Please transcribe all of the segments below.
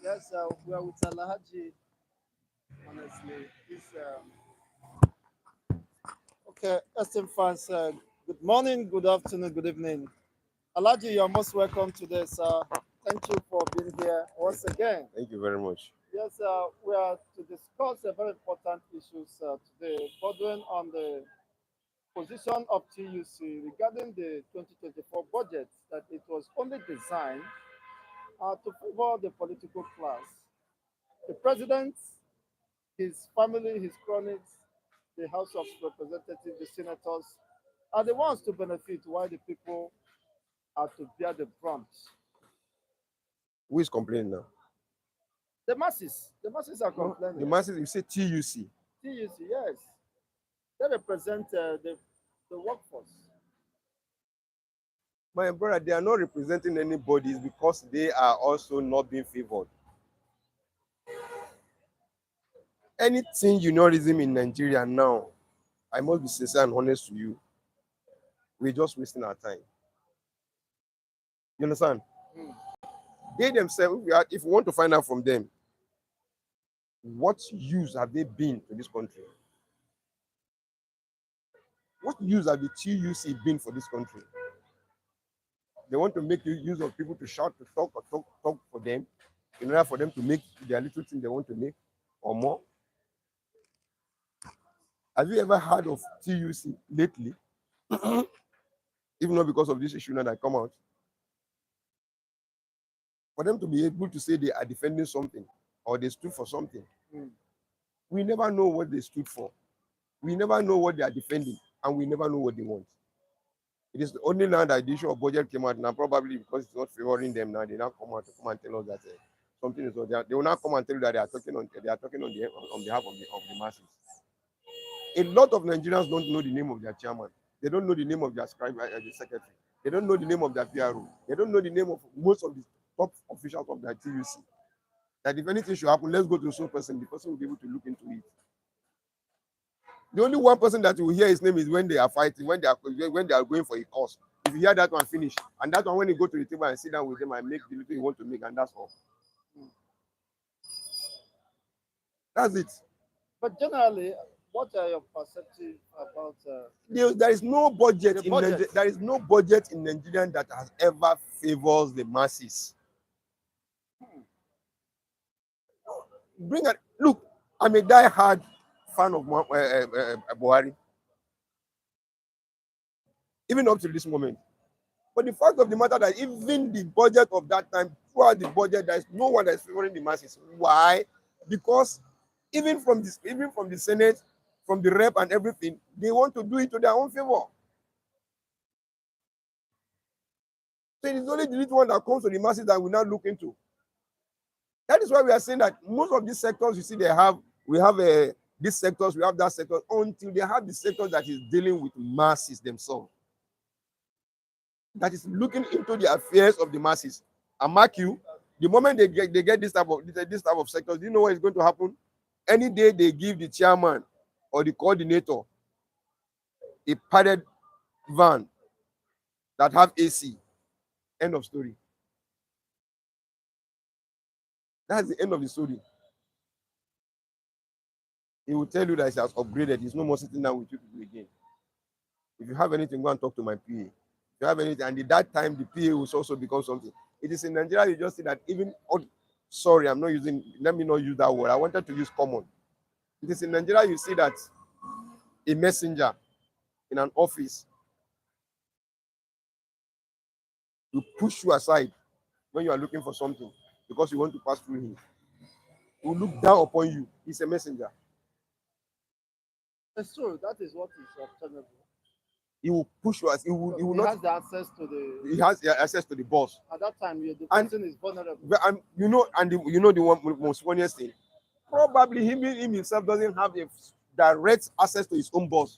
Yes, we are with Alhaji. Honestly, this okay. Esteemed fans, good morning, good afternoon, good evening. Alhaji, you're most welcome today, sir. Thank you for being here once again. Thank you very much. Yes, we are to discuss a very important issues today, bordering on the position of TUC regarding the 2024 budget that it was only designed to favor the political class. The president, his family, his cronies, the House of Representatives, the senators are the ones to benefit while the people are to bear the brunt. Who is complaining now? The masses are No, the complaining. masses, you say TUC. TUC, yes, they represent the workforce. My brother, they are not representing anybody because they are also not being favored. Anything unionism in Nigeria now, I must be sincere and honest to you, we're just wasting our time. You understand? Mm. They themselves, if we want to find out from them, what use have they been to this country? What use have the TUC been for this country? They want to make use of people to shout, to talk, or talk for them in order for them to make their little thing they want to make or more. Have you ever heard of TUC lately? Even not because of this issue now that come out. For them to be able to say they are defending something or they stood for something, Mm. we never know what they stood for. We never know what they are defending, and we never know what they want. It is only now that the issue of budget came out now, probably because it's not favoring them now, they now come out to come and tell us that something is not there. They will not come and tell you that they are talking on behalf of the masses. A lot of Nigerians don't know the name of their chairman. They don't know the name of their scribe, the secretary. They don't know the name of their PRO. They don't know the name of most of the top officials of their TUC. That if anything should happen, let's go to so person. The person will be able to look into it. The only one person that you will hear his name is when they are fighting, when they are going for a cause. If you hear that one finish, and that one when you go to the table and sit down with them and make the little you want to make, and that's all. That's it. But generally, what are your perspective about There is no budget the in budget? There is no budget in Nigeria that has ever favors the masses. Bring it. Look, I'm a die-hard fan of Buhari, even up to this moment. But the fact of the matter that even the budget of that time, throughout the budget, there is no one that is favoring the masses. Why? Because even from the Senate, from the rep and everything, they want to do it to their own favor. So it is only the little one that comes to the masses that we now look into. That is why we are saying that most of these sectors, you see, we have these sectors, we have that sector, until they have the sector that is dealing with masses themselves, that is looking into the affairs of the masses. And mark you, the moment they get this type of sectors, do you know what is going to happen? Any day they give the chairman or the coordinator a padded van that have AC, end of story. That's the end of the story. He will tell you that he has upgraded. He's no more sitting down with you people again. If you have anything, go and talk to my PA. If you have anything, and at that time, the PA will also become something. It is in Nigeria, you just see that even, sorry, I'm not using, let me not use that word. I wanted to use common. It is in Nigeria, you see that a messenger in an office will push you aside when you are looking for something because you want to pass through him. He will look down upon you. He's a messenger. It's true. That is what is obtainable. He will push you as he will not. Has the access to the. He has access to the boss. At that time, the And person is vulnerable. you know, you know the one most funniest thing. Probably him himself doesn't have a direct access to his own boss,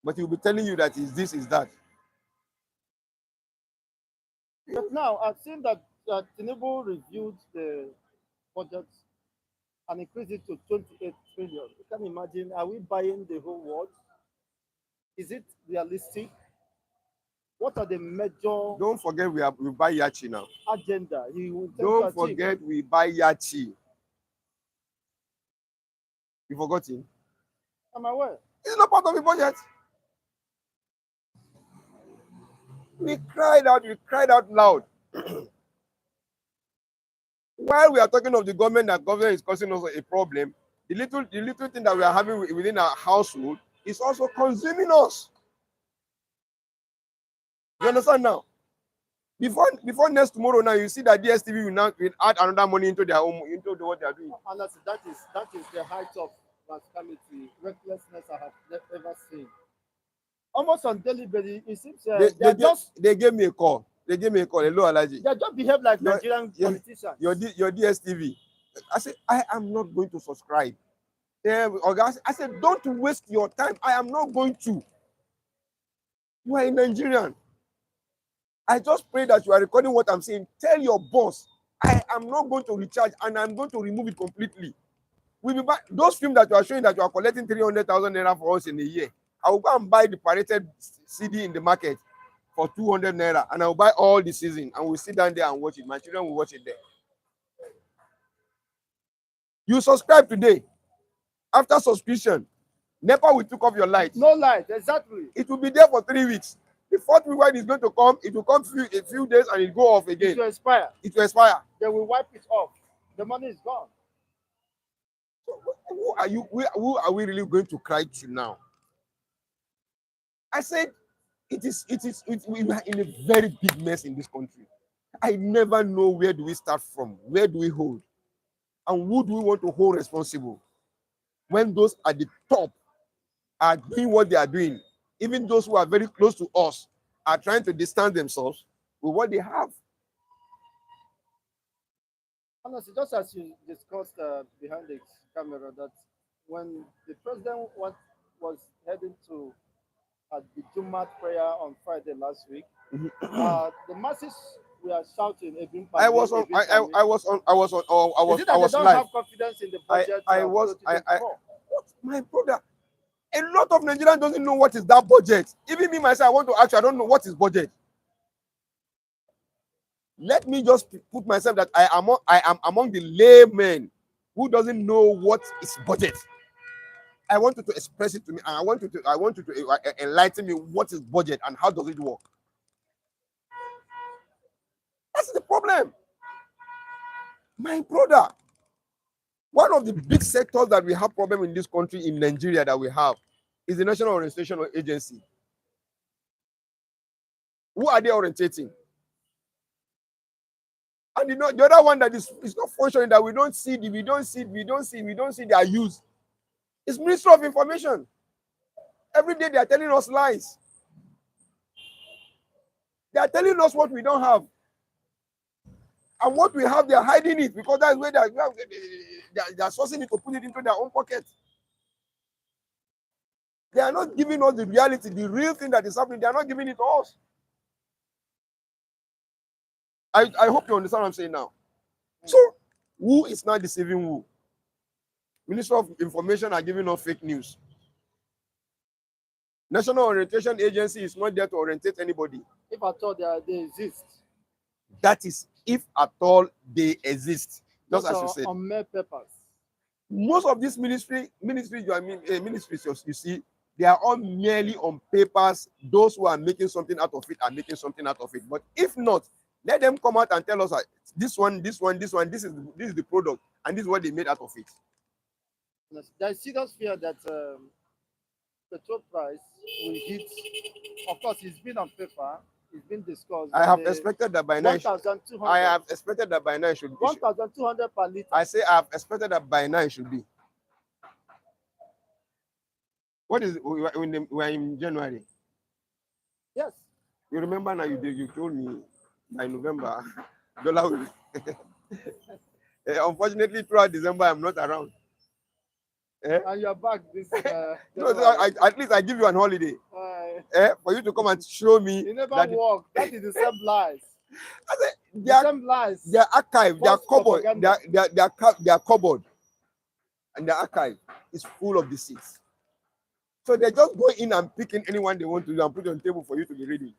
but he will be telling you that is this, is that. But now I've seen that Tinubu reviewed the budget and increased it to 28 trillion. You can imagine, are we buying the whole world? Is it realistic? What are the major Don't forget we buy Yachi now. agenda he will intend to Don't achieve? forget we buy Yachi. You forgot it? Am I aware? It's not part of the budget. We cried out loud. While we are talking of the government, that government is causing us a problem, the little thing that we are having within our household is also consuming us. You understand now? Before next tomorrow now, you see that DSTV will add another money into what they are doing. Honestly, that is the height of rascality, recklessness I have ever seen. Almost on daily basis, it seems they gave me a call. Hello, Alaji. They just behave like Your- Nigerian your- politicians. Your DSTV. I said, I am not going to subscribe. I said, don't waste your time. I am not going to. You are a Nigerian. I just pray that you are recording what I'm saying. Tell your boss, I am not going to recharge and I'm going to remove it completely. We'll be back. Those films that you are showing that you are collecting 300,000 naira for us in a year, I will go and buy the pirated CD in the market for 200 naira and I will buy all the season and we'll sit down there and watch it. My children will watch it there. You subscribe today. After subscription, NEPA will take off your light. No light, exactly. It will be there for 3 weeks. The fourth week when it's going to come, it will come a few days and it go off again. It will expire. It will expire. They will wipe it off. The money is gone. So who are we really going to cry to now? I said we are in a very big mess in this country. I never know where do we start from, where do we hold, and who do we want to hold responsible when those at the top are doing what they are doing. Even those who are very close to us are trying to distance themselves with what they have. Honestly, just as you discussed behind the camera, that when the president was heading to the Jumat prayer on Friday last week, the masses were shouting. I was live. Have confidence in the budget. My brother, a lot of Nigerians doesn't know what is that budget. Even me myself, I want to ask you, I don't know what is budget. Let me just put myself that I am among the laymen who doesn't know what is budget. I want you to express it to me, and I want you to enlighten me what is budget and how does it work. That's the problem. My brother, one of the big sectors that we have problem in this country, in Nigeria, that we have is the National Orientation Agency. Who are they orientating? And the other one that is not functioning, that we don't see their use, is Ministry of Information. Every day they are telling us lies. They are telling us what we don't have. And what we have, they are hiding it because that's where they are sourcing it to put it into their own pocket. They are not giving us the reality, the real thing that is happening. They are not giving it to us. I hope you understand what I'm saying now. So, who is not deceiving who? Minister of Information are giving us fake news. National Orientation Agency is not there to orientate anybody. If at all they exist. That is, if at all they exist. Just as you said. On mere papers. Most of these ministries you see, they are all merely on papers. Those who are making something out of it are making something out of it. But if not, let them come out and tell us this is the product, and this is what they made out of it. There's serious fear that petrol price will hit. Of course, it's been on paper. It's been discussed. I have expected that by now. 1,200. I have expected that by now it should be 1,200 per liter. I say I have expected that by now it should be. What is it? We are in January. Yes. You remember now? You told me by November, dollar will. Unfortunately, throughout December, I'm not around. And you're back this. No, at least I give you an holiday. For you to come and show me. You never walk. That is the same lies. I said, same lies. Their archive, their cupboard, their cupboard, and their archive is full of deceits. So they just go in and picking anyone they want to do and put it on the table for you to be reading.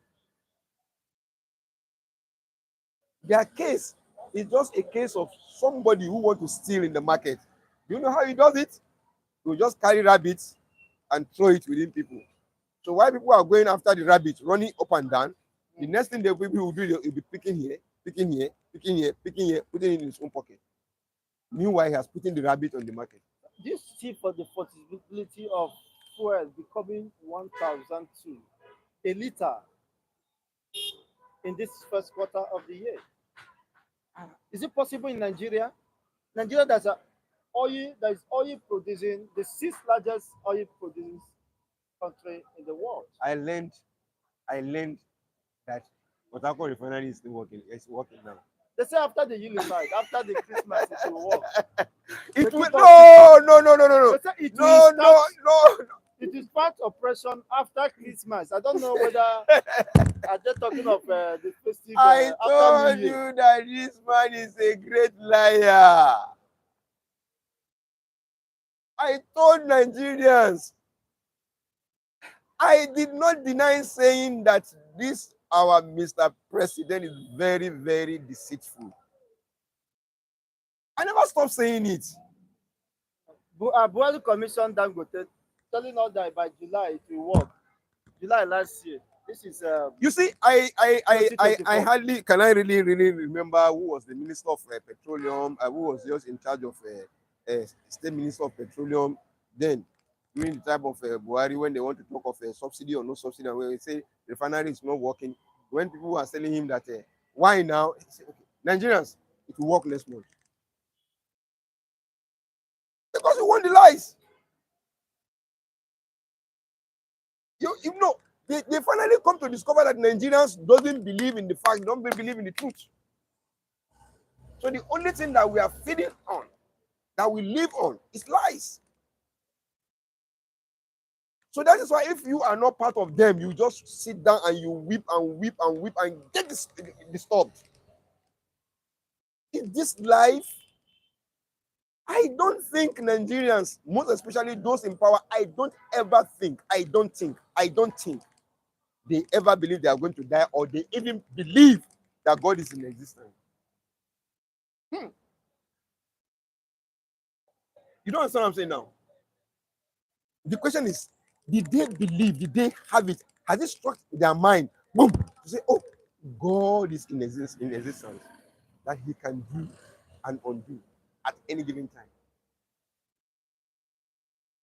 Their case is just a case of somebody who want to steal in the market. Do you know how he does it? He will just carry rabbits and throw it within people. So while people are going after the rabbit, running up and down, the next thing the people will do, they'll be picking here, picking here, picking here, picking here, putting it in his own pocket. Meanwhile, he has put in the rabbit on the market. Do you see for the possibility of fuel becoming 1,002 a liter in this first quarter of the year? Is it possible in Nigeria? Nigeria, there is oil producing, the sixth largest oil producing country in the world. I learned that Port Harcourt refinery is still working. It's working now. They say after the unified, after the Christmas, it will work. It will They say it will no. It is part operation after Christmas. I don't know whether are they talking of the festive I after told New Year. you that this man is a great liar. I told Nigerians. I did not deny saying that this our Mr. President is very, very deceitful. I never stopped saying it. Buhari commission Dangote telling us that by July it will work. July last year. This is You see, I 2024. hardly can I really remember who was the Minister of Petroleum, who was just in charge of State Minister of Petroleum then during the time of Buhari, when they want to talk of subsidy or no subsidy, and when they say refinery is not working, when people are telling him that why now, he said, okay, Nigerians, it will work next month. Because you want the lies. You know, they finally come to discover that Nigerians don't believe in the fact, don't believe in the truth. So the only thing that we are feeding on, that we live on, is lies. So that is why if you are not part of them, you just sit down and you weep and weep and weep and get disturbed. In this life, I don't think Nigerians, most especially those in power, I don't think they ever believe they are going to die, or they even believe that God is in existence. You don't understand what I'm saying now? The question is, did they believe? Did they have it? Has it struck their mind? Boom! To say, oh, God is in existence, that He can do and undo at any given time.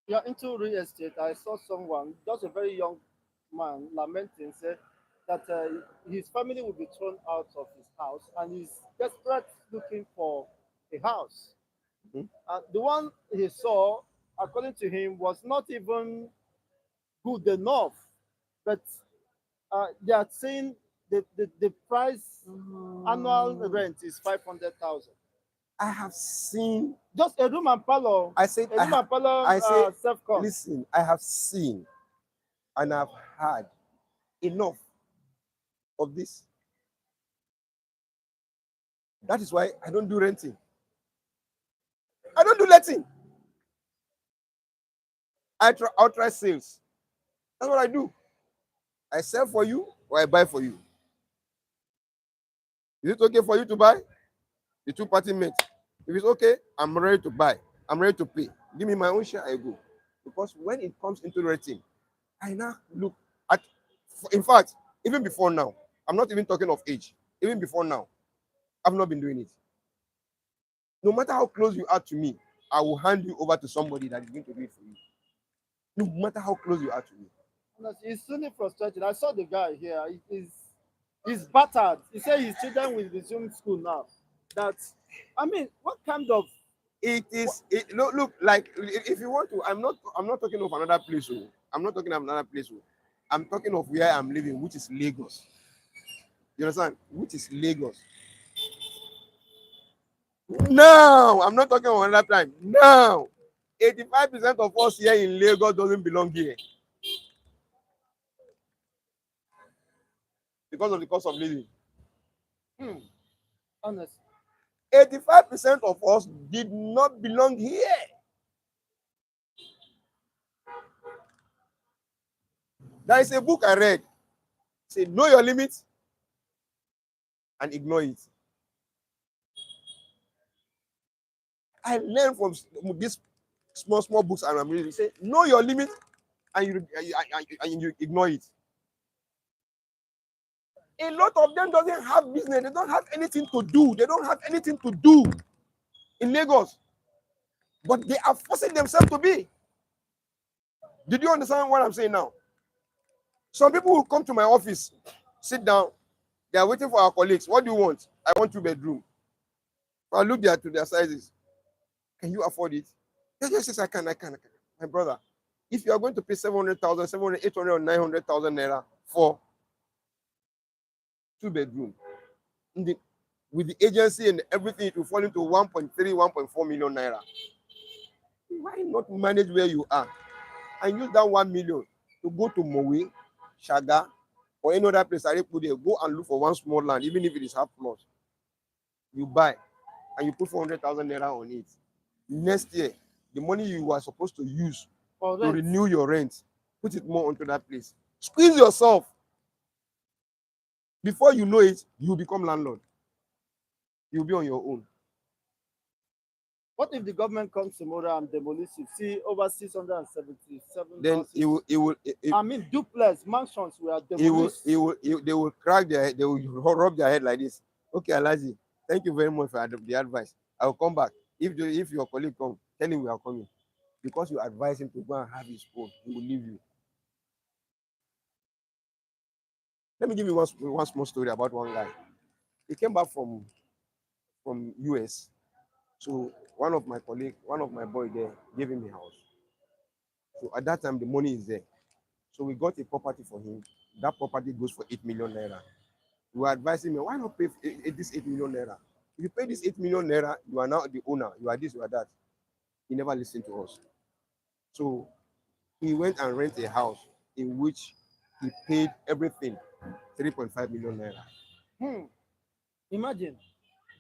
You're into real estate. I saw someone, just a very young man, lamenting, said that his family will be thrown out of his house and he's desperate looking for a house. Mhm. And the one he saw, according to him, was not even good enough. But they are saying the price annual rent is 500,000. I have seen. Just a room and parlor. I said, A room and parlor I say, self-con. listen, I have seen and I've heard enough of this. That is why I don't do renting. I don't do letting. I try outright sales. That's what I do. I sell for you or I buy for you. Is it okay for you to buy? The two-party mate. If it's okay, I'm ready to buy. I'm ready to pay. Give me my own share, I go. Because when it comes into renting, I now look at, in fact, even before now, I'm not even talking of age. Even before now, I've not been doing it. No matter how close you are to me, I will hand you over to somebody that is going to do it for you. No matter how close you are to me. Honestly, it's really frustrating. I saw the guy here. He's battered. He said his children will resume school now. I mean, what kind of It is look like, if you want to, I'm not talking of another place. I'm not talking of another place. I'm talking of where I'm living, which is Lagos. You understand? Which is Lagos. Now, I'm not talking of another time. Now, 85% of us here in Lagos doesn't belong here because of the cost of living. honest? 85% of us did not belong here. There is a book I read. Say, know your limits and ignore it. I learn from these small books and I'm reading. Say, know your limit and you ignore it. A lot of them doesn't have business. They don't have anything to do. They don't have anything to do in Lagos. But they are forcing themselves to be. Did you understand what I'm saying now? Some people will come to my office, sit down. They are waiting for our colleagues. What do you want? I want 2 bedroom. I look there to their sizes. Can you afford it? Yes, I can. My brother, if you are going to pay 700,000, 700, 800, or 900,000 naira for 2 bedroom, with the agency and everything, it will fall into 1.3, 1.4 million naira. Why not manage where you are and use that 1 million to go to Mowe, Shaga, or any other place? Go and look for one small land, even if it is half plot. You buy and you put 400,000 naira on it. Next year, the money you are supposed to use to renew your rent, put it more onto that place. Squeeze yourself. Before you know it, you become landlord. You'll be on your own. What if the government comes tomorrow and demolish it? See, over 677 Then duplex mansions were demolished. They will crack their head. They will rub their head like this. Okay, Alaji, thank you very much for the advice. I will come back. If your colleague comes, tell him we are coming. Because you advise him to go and have his own, he will leave you. Let me give you one small story about one guy. He came back from US. So one of my boys there gave him a house. So at that time, the money is there. So we got a property for him. That property goes for 8 million naira. We were advising him, why not pay this 8 million naira? If you pay this 8 million naira, you are now the owner. You are this, you are that. He never listened to us. So he went and rented a house in which he paid everything, 3.5 million naira. Imagine.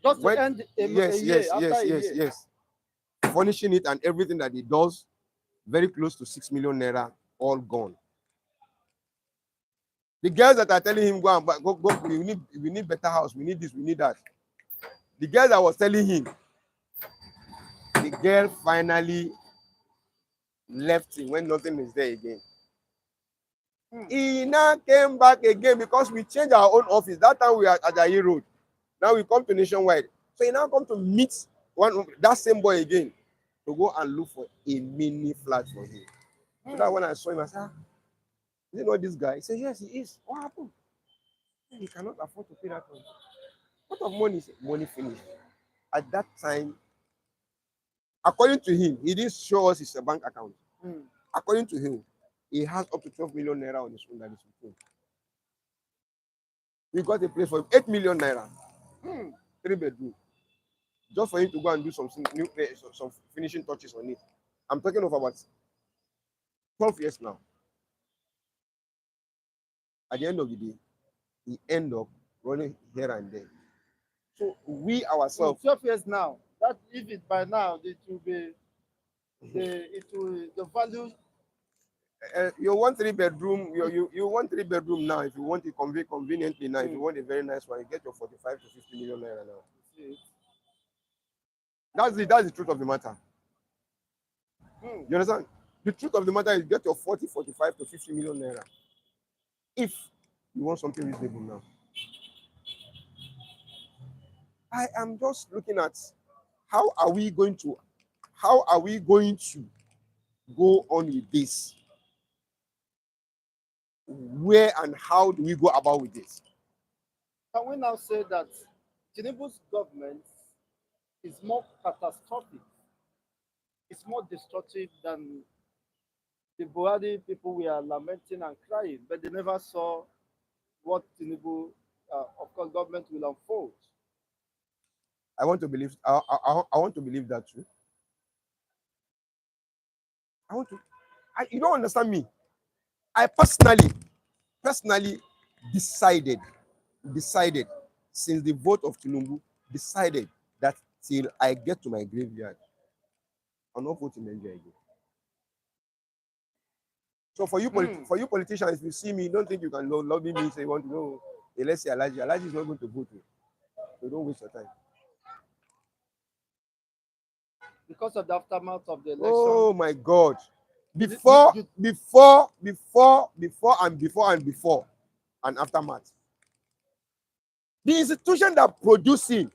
Just to end a year after a year. Yes. Furnishing it and everything that he does, very close to 6 million naira, all gone. The girls that are telling him, go, we need better house, we need this, we need that. The girl that was telling him, the girl finally left him when nothing is there again. He now came back again because we changed our own office. That time we are at Ajayi Road. Now we come to Nationwide. So he now come to meet that same boy again to go and look for a mini flat for him. So that when I saw him, I said, is it not this guy? He said, yes, he is. What happened? He cannot afford to pay that money. What of money? Money finished. At that time, according to him, he didn't show us his bank account. According to him, he has up to 12 million naira on his own that is with him. We got a place for him, 8 million naira. 3 bedroom. Just for him to go and do some finishing touches on it. I'm talking of about 12 years now. At the end of the day, he end up running here and there. So we ourselves. 12 years now. That if it by now, it will be the value. You want 3 bedroom. You want 3 bedroom now. If you want it conveniently now, if you want a very nice one, you get your 45 to 50 million naira now. That's the truth of the matter. You understand? The truth of the matter is get your 40, 45 to 50 million naira. If you want something reasonable now. I am just looking at how are we going to go on with this? Where and how do we go about with this? Can we now say that Tinubu's government is more catastrophic, it's more destructive than the Buhari people we are lamenting and crying, but they never saw what Tinubu, of course, government will unfold. I want to believe. I want to believe that too. You don't understand me. I personally decided since the vote of Tinubu, decided that till I get to my graveyard, I'll not vote in Nigeria again. So for you politicians, if you see me, don't think you can lobby me, say you want to go. Let's say Alaji is not going to vote. So don't waste your time. because of the aftermath of the election. Oh my God. You- you- Before, you- before, and aftermath. The institution that producing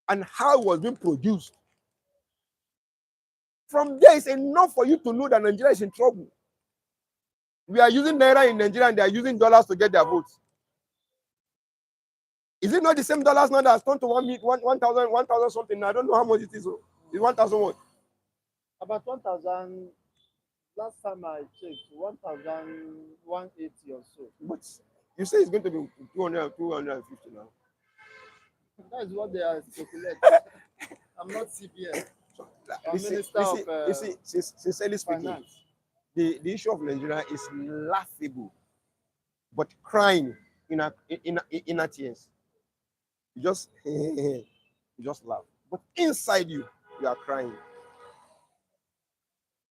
and how it was being produced. From there is enough for you to know that Nigeria is in trouble. We are using naira in Nigeria and they are using dollars to get their votes. Is it not the same dollars now that has turned to 1,000 something? I don't know how much it is. It's 1,000 what? About 1,000. Last time I checked, 1,180 or so. But you say it's going to be 200, 250 now. That is what they are speculating. I'm not CBN. So, I'm Minister of sincerely speaking, Finance. the issue of Nigeria is laughable, but crying in a tears. You just you just laugh, but inside you, you are crying.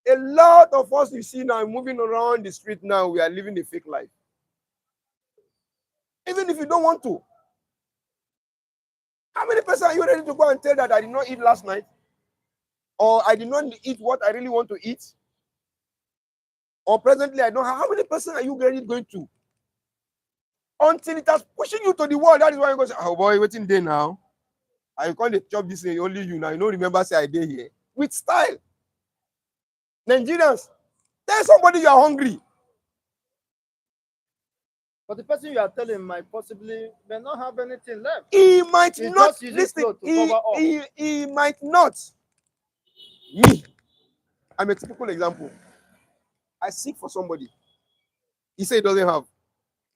A lot of us you see now moving around the street now, we are living a fake life. Even if you don't want to. How many persons are you ready to go and tell that I did not eat last night? Or I did not eat what I really want to eat? Or presently I don't have. How many persons are you really going to? Until it has pushing you to the wall. That is why you go say, oh boy, waiting there now. I can't chop this thing, only you now. You don't remember say I did here. With style. Nigerians, tell somebody you are hungry. But the person you are telling might possibly may not have anything left. He might He's not just using listen. clothes to cover up. He might not. Me, I'm a typical example. I seek for somebody. He said he doesn't have.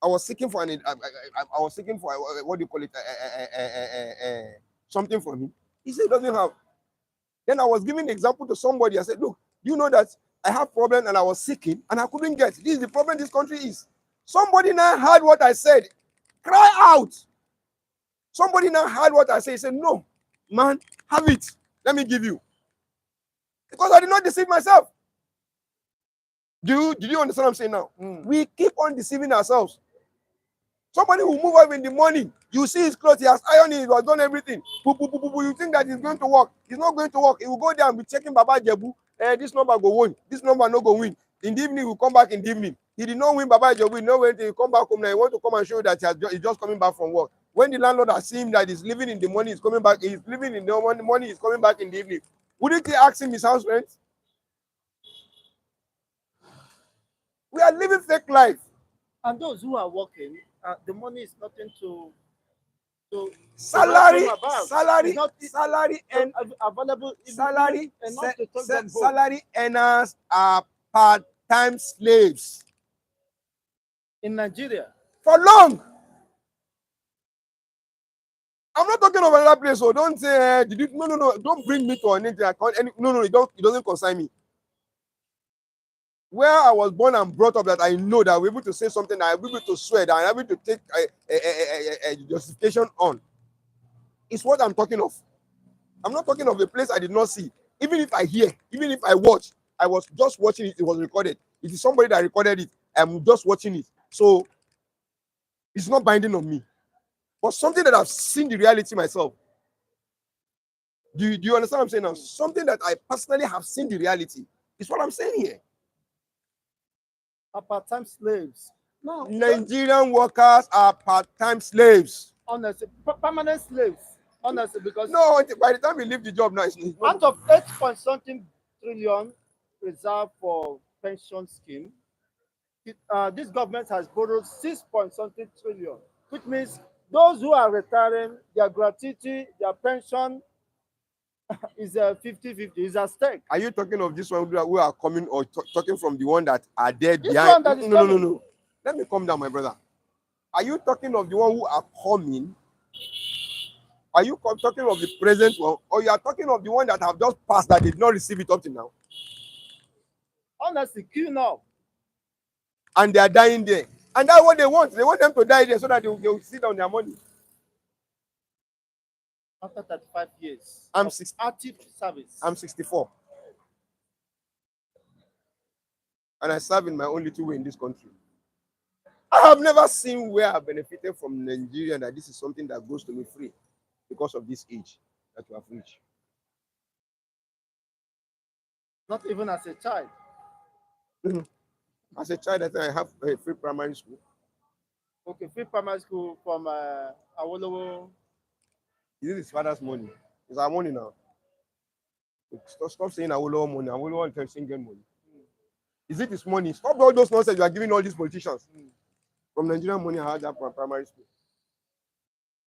I was seeking for I was seeking for what do you call it? Something from him. He said he doesn't have. Then I was giving the example to somebody. I said, look, you know that I have problem and I was seeking and I couldn't get. This is the problem this country is. Somebody now heard what I said. Cry out. Somebody now heard what I said. He said, no, man, have it. Let me give you. Because I did not deceive myself. Did you understand what I'm saying now? We keep on deceiving ourselves. Somebody will move up in the morning. You see his clothes, he has ironed it, he has done everything. You think that it's going to work. It's not going to work. He will go there and be checking Baba Jebu. This number go win. This number no go win. In the evening, he will come back in the evening. He did not win Baba Jebu. No way he come back home now. He want to come and show that he's just coming back from work. When the landlord has seen that he's living in the morning, he's coming back. He's living in the morning, he's coming back in the evening. Wouldn't he ask him his house rent? We are living fake life. And those who are working, the money is nothing to salary, about. salary, and available salary, enough to take them home. salary earners are part-time slaves In Nigeria. for long. I'm not talking of another place, so don't say, no, don't bring me to anything. No, it doesn't concern me. Where I was born and brought up, that I know that I'm able to say something, that I'm able to swear, that I'm able to take a justification on. It's what I'm talking of. I'm not talking of a place I did not see. Even if I hear, even if I watch, I was just watching it, it was recorded. It is somebody that recorded it. I'm just watching it. So it's not binding on me. But something that I've seen the reality myself. Do you understand what I'm saying now? Something that I personally have seen the reality. Is what I'm saying here. Are part-time slaves. No. Nigerian workers are part-time slaves. Honestly, permanent slaves. Honestly, because no, by the time you leave the job now, it's not. Out of 8-point-something trillion reserved for pension scheme, this government has borrowed 6-point-something trillion, which means those who are retiring, their gratuity, their pension is 50-50, is at stake. Are you talking of this one who are coming, or talking from the one that are there this behind? One that is no. Let me calm down, my brother. Are you talking of the one who are coming? Are you talking of the present one, or you are talking of the one that have just passed that did not receive it up to now? Honestly, queue now. And they are dying there. And that's what they want. They want them to die there so that they will sit on their money. After 35 years I'm active service. I'm 64. And I serve in my own little way in this country. I have never seen where I benefited from Nigeria that this is something that goes to me free because of this age that you have reached. Not even as a child. As a child, I think I have a free primary school. Okay, free primary school from Awolowo. Is it his father's money? It's our money now. Stop saying Awolowo money. Awolowo is single money. Is it his money? Stop all those nonsense you are giving all these politicians. From Nigerian money, I had that primary school.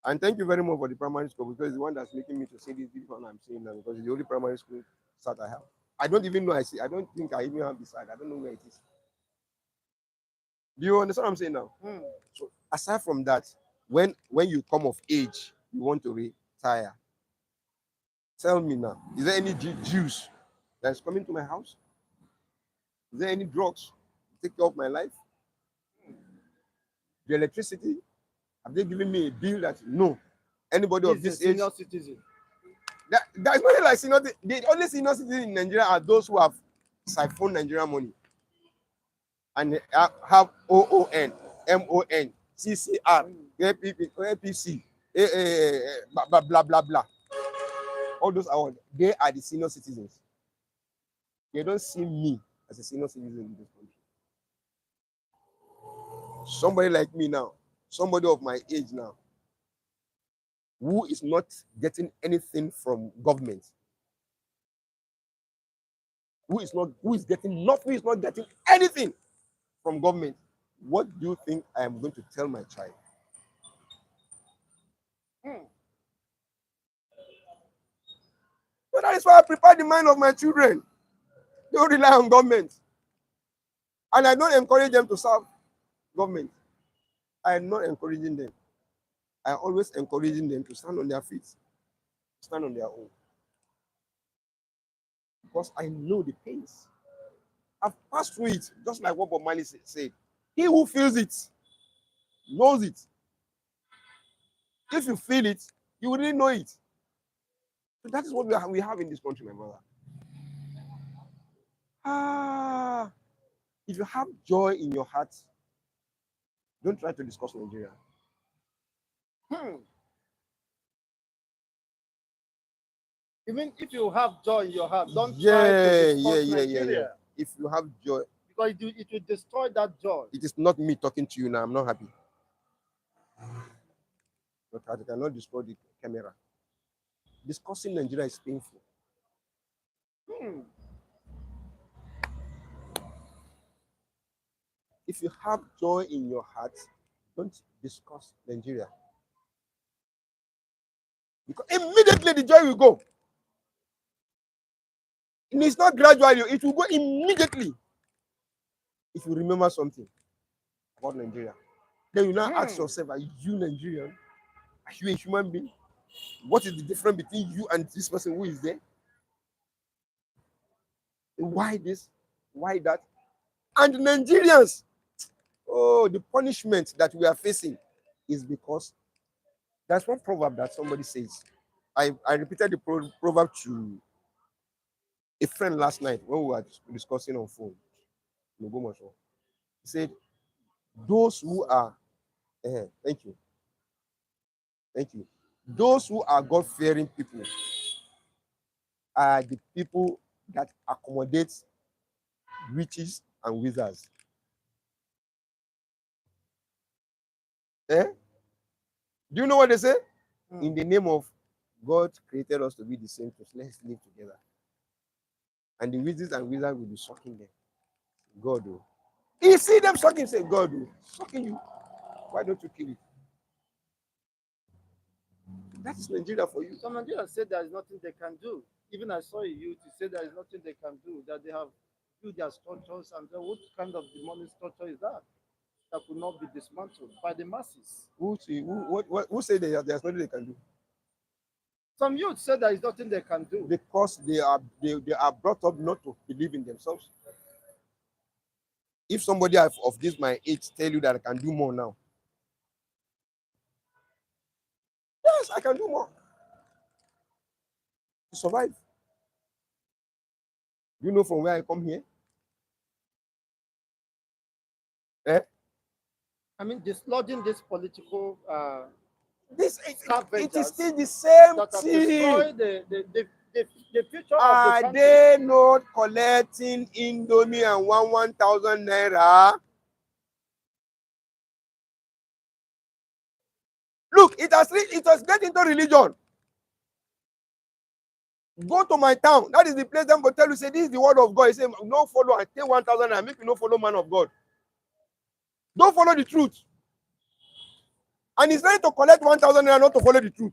And thank you very much for the primary school because it's the one that's making me to say this one I'm saying now because it's the only primary school start I have. I don't even know I see. I don't think I even have this side. I don't know where it is. Do you understand what I'm saying now? So aside from that, when you come of age, you want to retire. Tell me now, is there any juice that's coming to my house? Is there any drugs to take care of my life? The electricity, have they given me a bill that no? Anybody of this age? Senior citizen. That's not like senior. The only senior citizens in Nigeria are those who have siphoned Nigerian money and they have OON, MON, CCR, APC, blah blah blah blah. All those are they are the senior citizens. They don't see me as a senior citizen in this country. Somebody like me now, somebody of my age now, who is not getting anything from government, who is getting nothing, who is not getting anything from government, what do you think I am going to tell my child? So that is why I prepare the mind of my children. They don't rely on government. And I don't encourage them to serve government. I am not encouraging them. I am always encouraging them to stand on their feet, stand on their own. Because I know the pains. I've passed through it, just like what Bob Marley said. He who feels it knows it. If you feel it, you wouldn't know it. So that is what we have in this country, my brother. If you have joy in your heart, don't try to discuss Nigeria. Even if you have joy in your heart, don't try to discuss Nigeria. If you have joy, because it will destroy that joy. It is not me talking to you now. I'm not happy. But I cannot destroy the camera. Discussing Nigeria is painful. If you have joy in your heart, don't discuss Nigeria. Because immediately the joy will go. And it's not gradually, it will go immediately. If you remember something about Nigeria, then you now ask yourself, are you Nigerian? Are you a human being? What is the difference between you and this person who is there? Why this? Why that? And Nigerians, the punishment that we are facing is because that's one proverb that somebody says. I repeated the proverb to a friend last night when we were discussing on phone. He said, those who are, thank you. Those who are God-fearing people are the people that accommodate witches and wizards. Do you know what they say? In the name of God created us to be the same, so let's live together. And the witches and wizards will be sucking them. God, oh. You see them sucking, say, God, oh, sucking you. Why don't you kill it? That is Nigeria for you. Some Nigerians said there is nothing they can do. Even I saw a youth who said there is nothing they can do, that they have built their structures, and then what kind of demonic structure is that could not be dismantled by the masses? Who said there's nothing they can do? Some youth said there is nothing they can do. Because they are brought up not to believe in themselves. If somebody of this my age tell you that I can do more now, yes, I can do more to survive. You know from where I come here? I mean, dislodging this political it is still the same that have destroyed the future of the Are country. they not collecting Indomie and 1,000 naira? Look, it has get into religion. Go to my town. That is the place them go tell you, say, this is the word of God. He say, no follow and take 1,000 and make you no follow man of God. Don't follow the truth. And he's ready to collect 1,000 and not to follow the truth.